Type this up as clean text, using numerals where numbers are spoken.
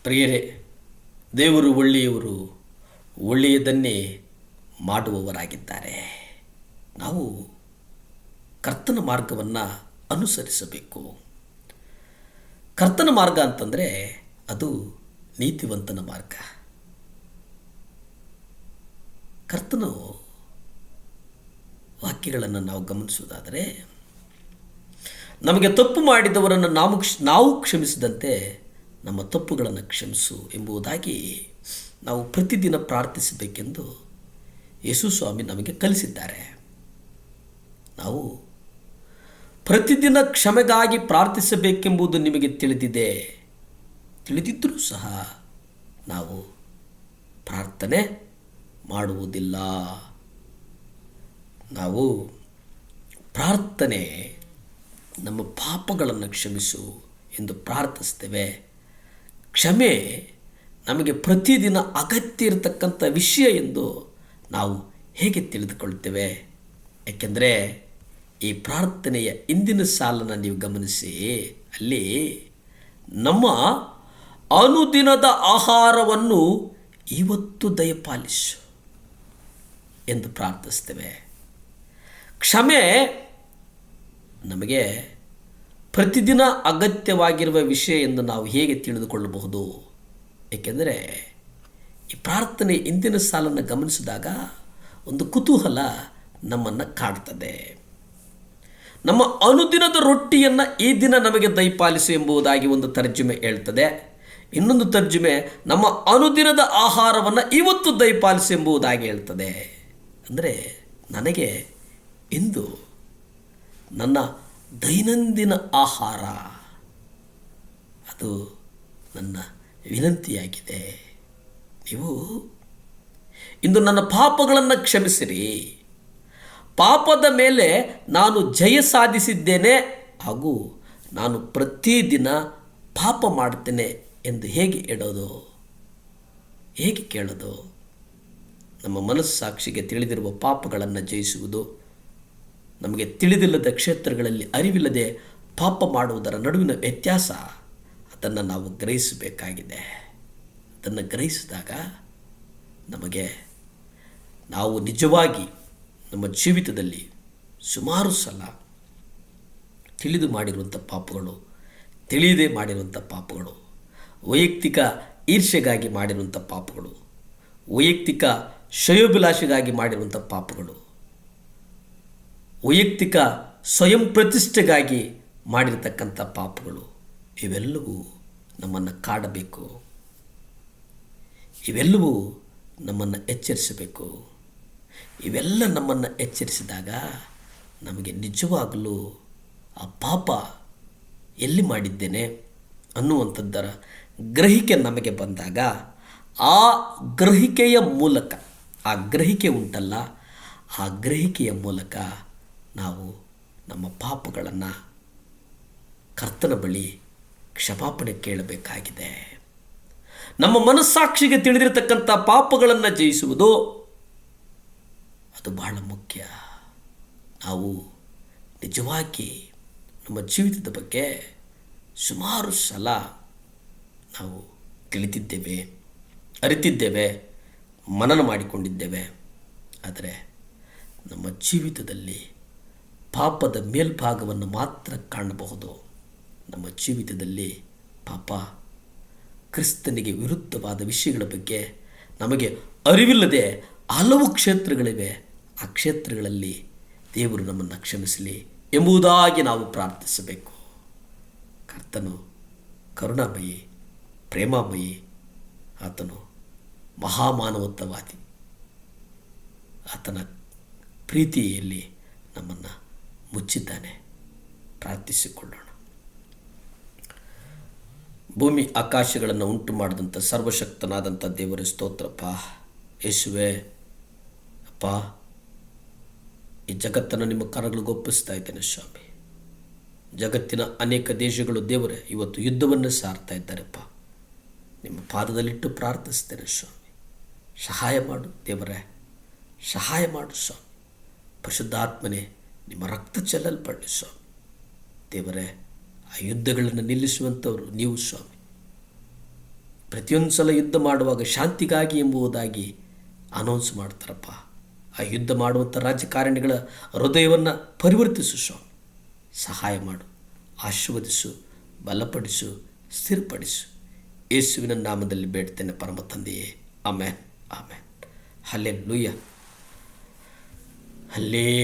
ಪ್ರಿಯರೇ, ದೇವರು ಒಳ್ಳೆಯವರು, ಒಳ್ಳೆಯದನ್ನೇ ಮಾಡುವವರಾಗಿದ್ದಾರೆ. ನಾವು ಕರ್ತನ ಮಾರ್ಗವನ್ನು ಅನುಸರಿಸಬೇಕು. ಕರ್ತನ ಮಾರ್ಗ ಅಂತಂದರೆ ಅದು ನೀತಿವಂತನ ಮಾರ್ಗ. ಕರ್ತನ ವಾಕ್ಯಗಳನ್ನು ನಾವು ಗಮನಿಸುವುದಾದರೆ, ನಮಗೆ ತಪ್ಪು ಮಾಡಿದವರನ್ನು ನಾವು ಕ್ಷಮಿಸಿದಂತೆ ನಮ್ಮ ತಪ್ಪುಗಳನ್ನು ಕ್ಷಮಿಸು ಎಂಬುದಾಗಿ ನಾವು ಪ್ರತಿದಿನ ಪ್ರಾರ್ಥಿಸಬೇಕೆಂದು ಯೇಸು ಸ್ವಾಮಿ ನಮಗೆ ಕಲಿಸಿದ್ದಾರೆ. ನಾವು ಪ್ರತಿದಿನ ಕ್ಷಮೆಗಾಗಿ ಪ್ರಾರ್ಥಿಸಬೇಕೆಂಬುದು ನಿಮಗೆ ತಿಳಿದಿದ್ದರೂ ಸಹ ನಾವು ಪ್ರಾರ್ಥನೆ ಮಾಡುವುದಿಲ್ಲ. ನಾವು ಪ್ರಾರ್ಥನೆ ನಮ್ಮ ಪಾಪಗಳನ್ನು ಕ್ಷಮಿಸು ಎಂದು ಪ್ರಾರ್ಥಿಸ್ತೇವೆ. ಕ್ಷಮೆ ನಮಗೆ ಪ್ರತಿದಿನ ಅಗತ್ಯ ಇರತಕ್ಕಂಥ ವಿಷಯ ಎಂದು ನಾವು ಹೇಗೆ ತಿಳಿದುಕೊಳ್ತೇವೆ? ಏಕೆಂದರೆ ಈ ಪ್ರಾರ್ಥನೆಯ ಇಂದಿನ ಸಾಲನ್ನು ನೀವು ಗಮನಿಸಿ, ಅಲ್ಲಿ ನಮ್ಮ ಅನುದಿನದ ಆಹಾರವನ್ನು ಇವತ್ತು ದಯಪಾಲಿಸು ಎಂದು ಪ್ರಾರ್ಥಿಸ್ತೇವೆ. ಕ್ಷಮೆ ನಮಗೆ ಪ್ರತಿದಿನ ಅಗತ್ಯವಾಗಿರುವ ವಿಷಯ ಎಂದು ನಾವು ಹೇಗೆ ತಿಳಿದುಕೊಳ್ಳಬಹುದು? ಏಕೆಂದರೆ ಈ ಪ್ರಾರ್ಥನೆ ಇಂದಿನ ಸಾಲನ್ನು ಗಮನಿಸಿದಾಗ ಒಂದು ಕುತೂಹಲ ನಮ್ಮನ್ನು ಕಾಡ್ತದೆ. ನಮ್ಮ ಅನುದಿನದ ರೊಟ್ಟಿಯನ್ನು ಈ ದಿನ ನಮಗೆ ದಯಪಾಲಿಸು ಎಂಬುದಾಗಿ ಒಂದು ತರ್ಜುಮೆ ಹೇಳ್ತದೆ. ಇನ್ನೊಂದು ತರ್ಜುಮೆ ನಮ್ಮ ಅನುದಿನದ ಆಹಾರವನ್ನು ಇವತ್ತು ದಯಪಾಲಿಸು ಎಂಬುದಾಗಿ ಹೇಳ್ತದೆ. ಅಂದರೆ ನನಗೆ ಇಂದು ನನ್ನ ದೈನಂದಿನ ಆಹಾರ ಅದು ನನ್ನ ವಿನಂತಿಯಾಗಿದೆ. ನೀವು ಇಂದು ನನ್ನ ಪಾಪಗಳನ್ನು ಕ್ಷಮಿಸಿರಿ. ಪಾಪದ ಮೇಲೆ ನಾನು ಜಯ ಸಾಧಿಸಿದ್ದೇನೆ ಹಾಗೂ ನಾನು ಪ್ರತಿದಿನ ಪಾಪ ಮಾಡ್ತೇನೆ ಎಂದು ಹೇಗೆ ಹೇಳೋದು? ಹೇಗೆ ಕೇಳೋದು? ನಮ್ಮ ಮನಸ್ಸಾಕ್ಷಿಗೆ ತಿಳಿದಿರುವ ಪಾಪಗಳನ್ನು ಜಯಿಸುವುದು, ನಮಗೆ ತಿಳಿದಿಲ್ಲದ ಕ್ಷೇತ್ರಗಳಲ್ಲಿ ಅರಿವಿಲ್ಲದೆ ಪಾಪ ಮಾಡುವುದರ ನಡುವಿನ ವ್ಯತ್ಯಾಸ, ಅದನ್ನು ನಾವು ಗ್ರಹಿಸಬೇಕಾಗಿದೆ. ಅದನ್ನು ಗ್ರಹಿಸಿದಾಗ ನಾವು ನಿಜವಾಗಿ ನಮ್ಮ ಜೀವಿತದಲ್ಲಿ ಸುಮಾರು ಸಲ ತಿಳಿದು ಮಾಡಿರುವಂಥ ಪಾಪಗಳು, ತಿಳಿಯದೆ ಮಾಡಿರುವಂಥ ಪಾಪಗಳು, ವೈಯಕ್ತಿಕ ಈರ್ಷೆಗಾಗಿ ಮಾಡಿರುವಂಥ ಪಾಪಗಳು, ವೈಯಕ್ತಿಕ ಶ್ರೇಯೋಭಿಲಾಷೆಗಾಗಿ ಮಾಡಿರುವಂಥ ಪಾಪಗಳು, ವೈಯಕ್ತಿಕ ಸ್ವಯಂ ಪ್ರತಿಷ್ಠೆಗಾಗಿ ಮಾಡಿರ್ತಕ್ಕಂಥ ಪಾಪಗಳು, ಇವೆಲ್ಲವೂ ನಮ್ಮನ್ನು ಕಾಡಬೇಕು. ಇವೆಲ್ಲವೂ ನಮ್ಮನ್ನು ಎಚ್ಚರಿಸಬೇಕು. ಇವೆಲ್ಲ ನಮ್ಮನ್ನು ಎಚ್ಚರಿಸಿದಾಗ ನಮಗೆ ನಿಜವಾಗಲೂ ಆ ಪಾಪ ಎಲ್ಲಿ ಮಾಡಿದ್ದೇನೆ ಅನ್ನುವಂಥದ್ದರ ಗ್ರಹಿಕೆ ನಮಗೆ ಬಂದಾಗ, ಆ ಗ್ರಹಿಕೆಯ ಮೂಲಕ, ಆ ಗ್ರಹಿಕೆ ಉಂಟಲ್ಲ, ಆ ಗ್ರಹಿಕೆಯ ಮೂಲಕ ನಾವು ನಮ್ಮ ಪಾಪಗಳನ್ನು ಕರ್ತನ ಬಳಿ ಕ್ಷಮಾಪಣೆ ಕೇಳಬೇಕಾಗಿದೆ. ನಮ್ಮ ಮನಸ್ಸಾಕ್ಷಿಗೆ ತಿಳಿದಿರತಕ್ಕಂಥ ಪಾಪಗಳನ್ನು ಜಯಿಸುವುದು ಅದು ಬಹಳ ಮುಖ್ಯ. ನಾವು ನಿಜವಾಗಿ ನಮ್ಮ ಜೀವಿತದ ಬಗ್ಗೆ ಸುಮಾರು ಸಲ ನಾವು ತಿಳಿದಿದ್ದೇವೆ, ಅರಿತಿದ್ದೇವೆ, ಮನನ ಮಾಡಿಕೊಂಡಿದ್ದೇವೆ. ಆದರೆ ನಮ್ಮ ಜೀವಿತದಲ್ಲಿ ಪಾಪದ ಮೇಲ್ಭಾಗವನ್ನು ಮಾತ್ರ ಕಾಣಬಹುದು. ನಮ್ಮ ಜೀವಿತದಲ್ಲಿ ಪಾಪ, ಕ್ರಿಸ್ತನಿಗೆ ವಿರುದ್ಧವಾದ ವಿಷಯಗಳ ಬಗ್ಗೆ ನಮಗೆ ಅರಿವಿಲ್ಲದೆ ಹಲವು ಕ್ಷೇತ್ರಗಳಿವೆ. ಆ ಕ್ಷೇತ್ರಗಳಲ್ಲಿ ದೇವರು ನಮ್ಮನ್ನು ಕ್ಷಮಿಸಲಿ ಎಂಬುದಾಗಿ ನಾವು ಪ್ರಾರ್ಥಿಸಬೇಕು. ಕರ್ತನು ಕರುಣಾಮಯಿ, ಪ್ರೇಮಾಮಯಿ, ಆತನು ಮಹಾಮಾನವತ್ವವಾದಿ. ಆತನ ಪ್ರೀತಿಯಲ್ಲಿ ನಮ್ಮನ್ನು ಮುಚ್ಚಿದ್ದಾನೆ. ಪ್ರಾರ್ಥಿಸಿಕೊಳ್ಳೋಣ. ಭೂಮಿ ಆಕಾಶಗಳನ್ನು ಉಂಟು ಮಾಡಿದಂಥ ಸರ್ವಶಕ್ತನಾದಂಥ ದೇವರ ಸ್ತೋತ್ರಪ್ಪ. ಯೇಸುವೆ ಅಪ್ಪ, ಈ ಜಗತ್ತನ್ನು ನಿಮ್ಮ ಕರಗಳಿಗೆ ಒಪ್ಪಿಸ್ತಾ ಇದ್ದೇನೆ ಸ್ವಾಮಿ. ಜಗತ್ತಿನ ಅನೇಕ ದೇಶಗಳು ದೇವರೇ ಇವತ್ತು ಯುದ್ಧವನ್ನು ಸಾರ್ತಾ ಇದ್ದಾರೆಪ್ಪ. ನಿಮ್ಮ ಪಾದದಲ್ಲಿಟ್ಟು ಪ್ರಾರ್ಥಿಸ್ತೇನೆ ಸ್ವಾಮಿ. ಸಹಾಯ ಮಾಡು ದೇವರೇ, ಸಹಾಯ ಮಾಡು ಸ್ವಾಮಿ. ಪರಿಶುದ್ಧಾತ್ಮನೇ, ನಿಮ್ಮ ರಕ್ತ ಚೆಲ್ಲಲ್ಪಡಲಿ ಸ್ವಾಮಿ. ದೇವರೇ, ಆ ಯುದ್ಧಗಳನ್ನು ನಿಲ್ಲಿಸುವಂಥವರು ನೀವು ಸ್ವಾಮಿ. ಪ್ರತಿಯೊಂದು ಸಲ ಯುದ್ಧ ಮಾಡುವಾಗ ಶಾಂತಿಗಾಗಿ ಎಂಬುದಾಗಿ ಅನೌನ್ಸ್ ಮಾಡ್ತಾರಪ್ಪ. ಆ ಯುದ್ಧ ಮಾಡುವಂಥ ರಾಜಕಾರಣಿಗಳ ಹೃದಯವನ್ನು ಪರಿವರ್ತಿಸು ಸ್ವಾಮಿ. ಸಹಾಯ ಮಾಡು, ಆಶೀರ್ವದಿಸು, ಬಲಪಡಿಸು, ಸ್ಥಿರಪಡಿಸು. ಯೇಸುವಿನ ನಾಮದಲ್ಲಿ ಬೇಡ್ತೇನೆ ಪರಮ ತಂದೆಯೇ, ಆಮೆನ್, ಆಮೆನ್. ಹಲ್ಲೆಲೂಯಾ, ಹಲ್ಲೇ